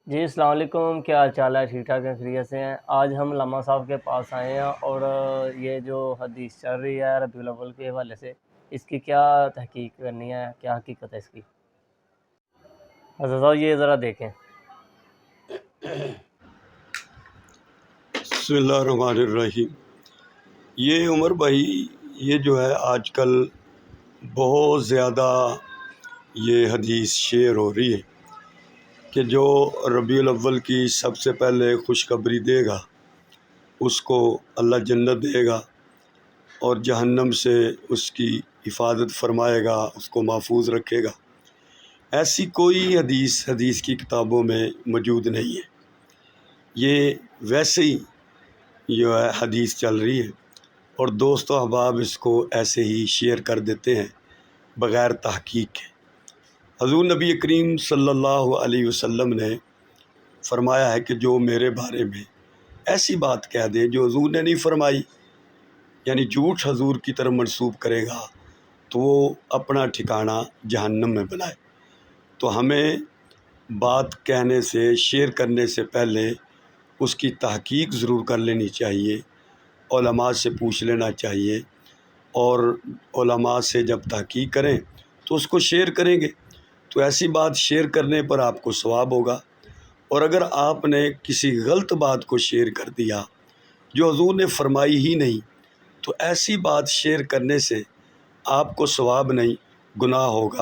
جی السلام علیکم، کیا حال چال ہے؟ ٹھیک ٹھاک ہیں؟ خیریت سے ہیں؟ آج ہم علامہ صاحب کے پاس آئے ہیں اور یہ جو حدیث چل رہی ہے ربیع الاول کے حوالے سے، اس کی کیا تحقیق کرنی ہے، کیا حقیقت ہے اس کی؟ حضرت صاحب یہ ذرا دیکھیں۔ بسم اللہ الرحمن الرحیم۔ یہ عمر بھائی، یہ جو ہے آج کل بہت زیادہ یہ حدیث شیئر ہو رہی ہے کہ جو ربیع الاول کی سب سے پہلے خوشخبری دے گا اس کو اللہ جنت دے گا اور جہنم سے اس کی حفاظت فرمائے گا، اس کو محفوظ رکھے گا۔ ایسی کوئی حدیث کی کتابوں میں موجود نہیں ہے۔ یہ ویسے ہی جو ہے حدیث چل رہی ہے اور دوست و احباب اس کو ایسے ہی شیئر کر دیتے ہیں بغیر تحقیق کے۔ حضور نبی کریم صلی اللہ علیہ وسلم نے فرمایا ہے کہ جو میرے بارے میں ایسی بات کہہ دے جو حضور نے نہیں فرمائی، یعنی جھوٹ حضور کی طرف منسوب کرے گا تو وہ اپنا ٹھکانہ جہنم میں بنائے۔ تو ہمیں بات کہنے سے، شیئر کرنے سے پہلے اس کی تحقیق ضرور کر لینی چاہیے، علماء سے پوچھ لینا چاہیے، اور علماء سے جب تحقیق کریں تو اس کو شیئر کریں گے تو ایسی بات شیئر کرنے پر آپ کو ثواب ہوگا۔ اور اگر آپ نے کسی غلط بات کو شیئر کر دیا جو حضور نے فرمائی ہی نہیں تو ایسی بات شیئر کرنے سے آپ کو ثواب نہیں، گناہ ہوگا۔